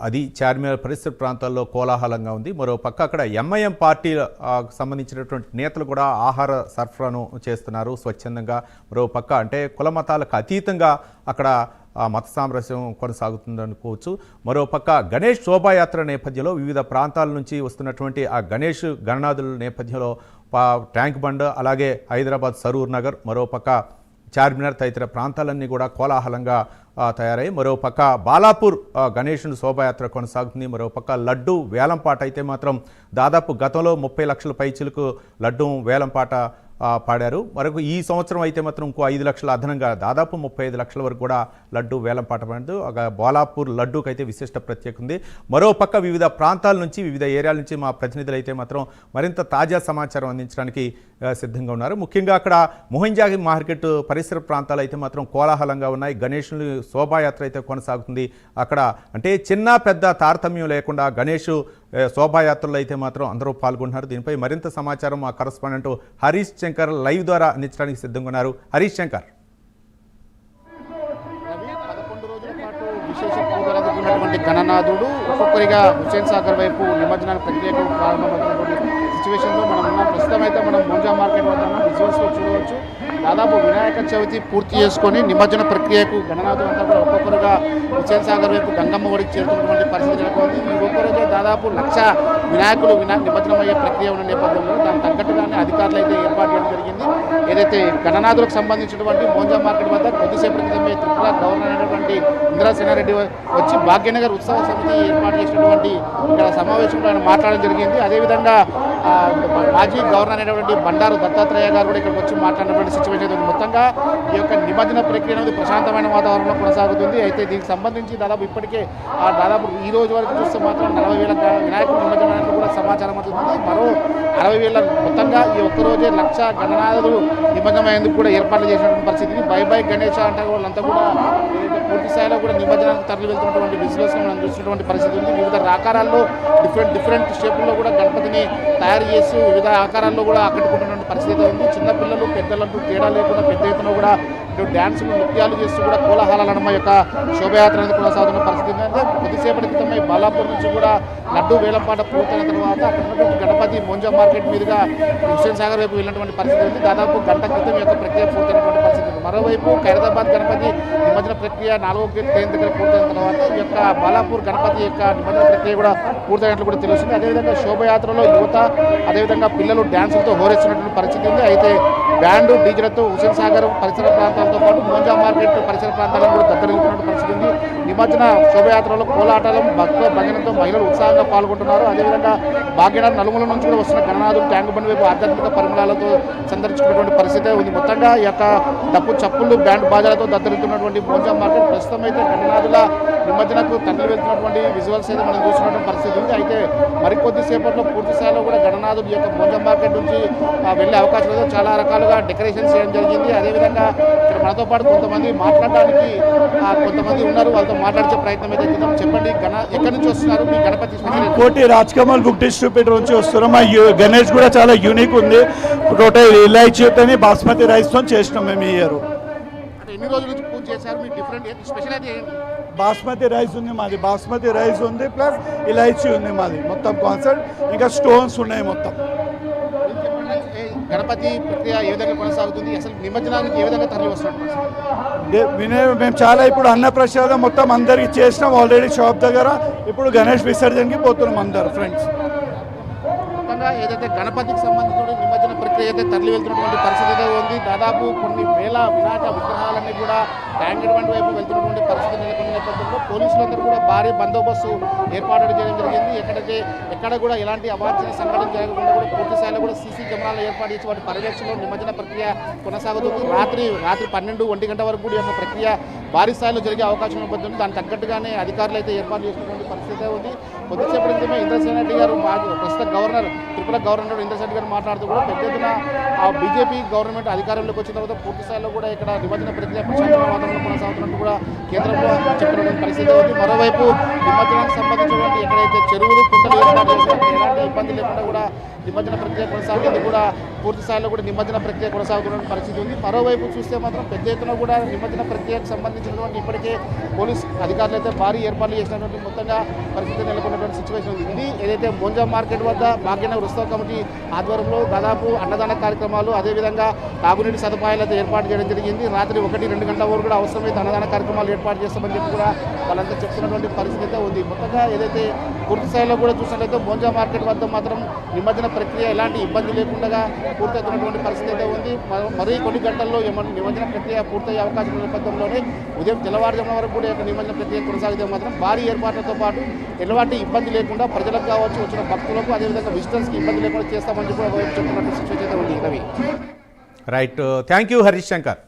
అది చార్మినార్ పరిసర ప్రాంతాల్లో కోలాహలంగా ఉంది. మరో పక్క అక్కడ ఎంఐఎం పార్టీ సంబంధించినటువంటి నేతలు కూడా ఆహార సరఫరాను చేస్తున్నారు స్వచ్ఛందంగా. మరో పక్క అంటే కుల మతాలకు అతీతంగా అక్కడ మత సామరస్యం కొనసాగుతుందనుకోవచ్చు. మరో పక్క గణేష్ శోభాయాత్ర నేపథ్యంలో వివిధ ప్రాంతాల నుంచి వస్తున్నటువంటి ఆ గణేష్ గణనాథుల నేపథ్యంలో ట్యాంక్ బండ్, అలాగే హైదరాబాద్ సరూర్ నగర్, మరో పక్క చార్మినార్ తదితర ప్రాంతాలన్నీ కూడా కోలాహలంగా తయారయ్యాయి. మరోపక్క బాలాపూర్ గణేషుని శోభాయాత్ర కొనసాగుతుంది. మరోపక్క లడ్డు వేలంపాట అయితే మాత్రం దాదాపు గతంలో 30 లక్షల పైచిలకు లడ్డు వేలంపాట పాడారు. మరొక ఈ సంవత్సరం అయితే మాత్రం ఇంకో 5 లక్షల అదనంగా దాదాపు 35 లక్షల వరకు కూడా లడ్డు వేలంపాట పడింది. బాలాపూర్ లడ్డూకి అయితే విశిష్ట ప్రత్యేకత ఉంది. మరోపక్క వివిధ ప్రాంతాల నుంచి, వివిధ ఏరియాల నుంచి మా ప్రతినిధులు అయితే మాత్రం మరింత తాజా సమాచారం అందించడానికి సిద్ధంగా ఉన్నారు. ముఖ్యంగా అక్కడ మొహంజాగి మార్కెట్ పరిసర ప్రాంతాలు అయితే మాత్రం కోలాహలంగా ఉన్నాయి. గణేషుని శోభాయాత్ర అయితే కొనసాగుతుంది. అక్కడ అంటే చిన్న పెద్ద తారతమ్యం లేకుండా గణేష్ శోభాయాత్రలో అయితే మాత్రం అందరూ పాల్గొంటున్నారు. దీనిపై మరింత సమాచారం మా కరస్పాండెంట్ హరీష్ శంకర్ లైవ్ ద్వారా అందించడానికి సిద్ధంగా ఉన్నారు. హరీష్ శంకర్. 11 రోజుల పాటు విశేష పూజలు అందుకున్నటువంటి గణనాథుడు ఒక్కొక్కరిగా హుస్సేన్ సాగర్ వైపు నిమజ్జనానికి ప్రత్యేక ప్రారంభమైనటువంటి సిచ్యువేషన్లో మనం ఉన్నాం. ప్రస్తుతం అయితే మనం మోంజా మార్కెట్ వద్ద విజువల్స్లో చూడవచ్చు. దాదాపు వినాయక చవితి పూర్తి చేసుకొని నిమజ్జన ప్రక్రియకు గణనాథులంతా కూడా ఒక్కొక్కరుగా హుస్సేన్ సాగర్ వైపు గంగమ్మ ఒడికి చేరుతున్నటువంటి పరిస్థితి నెలకొంది. ఈ ఒక్కరోజే దాదాపు 1,00,000 వినాయకులు నిమజ్జనం అయ్యే ప్రక్రియ ఉన్న నేపథ్యంలో దానికి తగ్గట్టుగానే అధికారులు అయితే ఏర్పాటు చేయడం జరిగింది. ఏదైతే గణనాథులకు సంబంధించినటువంటి మోంజా మార్కెట్ వద్ద కొద్దిసేపటి క్రితమే త్రిపుర గవర్నర్ అయినటువంటి ఇంద్రసేనారెడ్డి వచ్చి భాగ్యనగర్ ఉత్సవ సమితి ఏర్పాటు చేసినటువంటి ఇక్కడ సమావేశంలో ఆయన మాట్లాడడం జరిగింది. అదేవిధంగా మాజీ గవర్నర్ అయినటువంటి బండారు దత్తాత్రేయ గారు కూడా ఇక్కడికి వచ్చి మాట్లాడినటువంటి సిచ్యువేషన్ ఉంది. మొత్తంగా ఈ యొక్క నిమజ్జన ప్రక్రియ అనేది ప్రశాంతమైన వాతావరణంలో కొనసాగుతుంది. అయితే దీనికి సంబంధించి దాదాపు ఇప్పటికే దాదాపు ఈ రోజు వరకు చూస్తే మాత్రం 40,000 వినాయకుల నిమజ్జనానికి కూడా సమాచారం అందుతుంది. మరో 60,000 మొత్తంగా ఈ ఒక్కరోజే 1,00,000 గణనాథులు నిమజ్జనమయ్యేందుకు కూడా ఏర్పాట్లు చేసినటువంటి పరిస్థితి. బై గణేష అంటే వాళ్ళంతా కూడా పూర్తి స్థాయిలో కూడా నిమజ్జనానికి తరలి వెళ్తున్నటువంటి విజువల్స్ మనం చూసినటువంటి పరిస్థితి ఉంది. వివిధ ఆకారాల్లో డిఫరెంట్ షేపుల్లో కూడా గణపతిని తయారు చేసి వివిధ ఆకారాల్లో కూడా ఆకట్టుకుంటున్న పరిస్థితి ఉంది. చిన్నపిల్లలు పెద్దలంటూ తేడా లేకుండా పెద్ద ఎత్తున కూడా డ్యాన్సులు నృత్యాలు చేస్తూ కూడా కోలాహల నడుమ యొక్క శోభయాత్ర అనేది కొనసాగుతున్న పరిస్థితి ఏంటంటే కొద్దిసేపటి క్రితమే బాలాపూర్ నుంచి కూడా లడ్డు వేలంపాట పూర్తయిన తర్వాత అక్కడ ఉన్నటువంటి గణపతి మోంజా మార్కెట్ మీదుగా హుస్సేన్ సాగర్ వైపు వెళ్ళినటువంటి పరిస్థితి ఉంది. దాదాపు గంట క్రితం యొక్క ప్రక్రియ పూర్తయినటువంటి పరిస్థితి. మరోవైపు ఖైరతాబాద్ గణపతి నిమజ్జన ప్రక్రియ 4వ ట్రైన్ దగ్గర పూర్తయిన తర్వాత ఈ యొక్క బాలాపూర్ గణపతి యొక్క నిమజ్జన ప్రక్రియ కూడా పూర్తయినట్లు కూడా తెలుస్తుంది. అదేవిధంగా శోభయాత్రలో యువత అదేవిధంగా పిల్లలు డ్యాన్సులతో హోరెచ్చినటువంటి పరిస్థితి ఉంది. అయితే బ్యాండు డీజేలతో హుస్సేన్ సాగర్ పరిసర ప్రాంతాలతో పాటు మోంజా మార్కెట్ పరిసర ప్రాంతాలను కూడా దత్తరిల్లుతున్నటువంటి పరిస్థితి ఉంది. నిమజ్జన శోభయాత్రలో కోలాటలం భక్తుల భజనతో మహిళలు ఉత్సాహంగా పాల్గొంటున్నారు. అదేవిధంగా భాగ్యనగర్ నలుమూల నుంచి కూడా వస్తున్న గణనాథులు ట్యాంక్ బండ్ వైపు ఆధ్యాత్మిక పరిమళాలతో సందర్శించుకున్నటువంటి పరిస్థితి ఉంది. మొత్తంగా ఈ యొక్క డప్పు చప్పులు బ్యాండ్ బాజాలతో దత్తరిల్లుతున్నటువంటి మోంజా మార్కెట్ ప్రస్తుతం అయితే గణనాథుల నిమజ్జనకు తరలి వెళ్తున్నటువంటి విజువల్స్ అయితే మనం చూసినటువంటి పరిస్థితి ఉంది. అయితే మరికొద్ది సేపట్లో పూర్తి స్థాయిలో కూడా గణనాథులు యొక్క మోంజా మార్కెట్ నుంచి వెళ్ళే అవకాశం లేదు. చాలా రకాలుగా డెకరేషన్స్ చేయడం జరిగింది. అదేవిధంగా ఇక్కడ మనతో పాటు కొంతమంది మాట్లాడడానికి కొంతమంది ఉన్నారు. వాళ్ళతో మాట్లాడే ప్రయత్నం అయితే చేద్దాం. చెప్పండి, ఎక్కడి నుంచి వస్తున్నారు? మీ గణపతి కోటి రాజ్కమల్ బుక్ డిస్ట్రిబ్యూటర్ నుంచి వస్తున్నాం. మా గణేష్ కూడా చాలా యూనిక్ ఉంది. టోటల్ ఇలాచీతోని బాస్మతి రైస్తో చేసినాం మేము ఈ ఇయర్. ఎన్ని రోజుల నుంచి పూజ చేశారు? మీ డిఫరెంట్ స్పెషాలిటీ ఏంటి? బాస్మతి రైస్ ఉంది మాది, బాస్మతి రైస్ ఉంది ప్లస్ ఇలాచీ ఉంది మాది. మొత్తం కాన్సెప్ట్ ఇంకా స్టోన్స్ ఉన్నాయి మొత్తం. గణపతి ప్రక్రియ ఏ విధంగా కొనసాగుతుంది? అసలు నిమజ్జనానికి ఏ విధంగా తరలి వస్తున్నారు? మేము చాలా ఇప్పుడు అన్న ప్రసాదం మొత్తం అందరికి చేసినాం ఆల్రెడీ షాప్ దగ్గర. ఇప్పుడు గణేష్ విసర్జనకి పోతున్నాం అందరు ఫ్రెండ్స్. మొత్తంగా ఏదైతే గణపతికి సంబంధించిన నిమజ్జన ప్రక్రియ అయితే తరలి వెళ్తున్నటువంటి పరిస్థితి ఉంది. దాదాపు కొన్ని వేల వినాయక విగ్రహాలన్నీ కూడా ట్యాంక్ బండ్ వైపు వెళ్తున్నటువంటి పరిస్థితి నెలకొన్న నేపథ్యంలో పోలీసులందరూ కూడా భారీ బందోబస్తు ఏర్పాటు చేయడం జరిగింది. ఎక్కడ కూడా ఎలాంటి అవాంఛనీయ సంఘటన జరగకుండా కూడా పూర్తి స్థాయిలో కూడా సీసీ కెమెరాలు ఏర్పాటు చేసి వాటి పర్యవేక్షణలో నిమజ్జన ప్రక్రియ కొనసాగుతుంది. రాత్రి 12-1 గంట వరకు కూడా ఈ ప్రక్రియ భారీ స్థాయిలో జరిగే అవకాశం ఉంటుంది. దానికి తగ్గట్టుగానే అధికారులు అయితే ఏర్పాటు చేసినటువంటి పరిస్థితి ఉంది. కొద్దిసేపటి క్రితమే ఇంద్రసేన రెడ్డి గారు ప్రస్తుత గవర్నర్ త్రిపుర గవర్నర్ ఇంద్రసేన రెడ్డి గారు మాట్లాడుతూ కూడా పెద్ద ఎత్తున ఆ బీజేపీ గవర్నమెంట్ అధికారంలోకి వచ్చిన తర్వాత పూర్తి స్థాయిలో కూడా ఇక్కడ నిమజ్జన ప్రక్రియ ప్రశాంతమైన వాతావరణంలో కొనసాగుతున్నట్టు కూడా కేంద్రంలో చెప్పినటువంటి పరిస్థితి ఉంది. మరోవైపు నిమజ్జనానికి సంబంధించినటువంటి ఎక్కడైతే చెరువులు కుంటలు ఏర్పాటు చేసినట్టు ఎలాంటి ఇబ్బంది లేకుండా కూడా నిమజ్జన ప్రక్రియ కొనసాగేందుకు కూడా పూర్తి స్థాయిలో కూడా నిమజ్జన ప్రక్రియ కొనసాగుతున్న పరిస్థితి ఉంది. మరోవైపు చూస్తే మాత్రం పెద్ద ఎత్తున కూడా నిమజ్జన ప్రక్రియకు సంబంధించినటువంటి ఇప్పటికే పోలీస్ అధికారులు అయితే భారీ ఏర్పాట్లు చేసినటువంటి మొత్తంగా పరిస్థితి నెలకొన్నటువంటి సిచ్యువేషన్ ఉంది. ఇది ఏదైతే మోంజా మార్కెట్ వద్ద భాగ్యనగర్ ఉత్సవ కమిటీ ఆధ్వర్యంలో దాదాపు అన్నదాన కార్యక్రమాలు అదేవిధంగా తాగునీటి సదుపాయాలు అయితే ఏర్పాటు చేయడం జరిగింది. రాత్రి 1-2 గంటల వరకు కూడా అవసరమైతే అన్నదాన కార్యక్రమాలు ఏర్పాటు చేస్తామని చెప్పి కూడా వాళ్ళంతా చెప్తున్నటువంటి పరిస్థితి అయితే ఉంది. మొత్తంగా ఏదైతే పూర్తి స్థాయిలో కూడా చూసినట్లయితే మోంజా మార్కెట్ వద్ద మాత్రం నిమజ్జన ప్రక్రియ ఎలాంటి ఇబ్బంది లేకుండా పూర్తవుతున్నటువంటి పరిస్థితి అయితే ఉంది. మరీ కొన్ని గంటల్లో నిమజ్జన ప్రక్రియ పూర్తయ్యే అవకాశం ఉన్న నేపథ్యంలోనే ఉదయం తెల్లవారుజామున వరకు కూడా నిమజ్జన ప్రక్రియ కొనసాగితే మాత్రం భారీ ఏర్పాట్లతో పాటు ఎలాంటి ఇబ్బంది లేకుండా ప్రజలకు కావచ్చు వచ్చిన భక్తులకు అదేవిధంగా విజిటర్స్కి ఇబ్బంది లేకుండా చేస్తామని కూడా చెప్తున్నట్టు సిచ్యువేషన్ అయితే ఉంది. Ravi right, thank you Harish Shankar.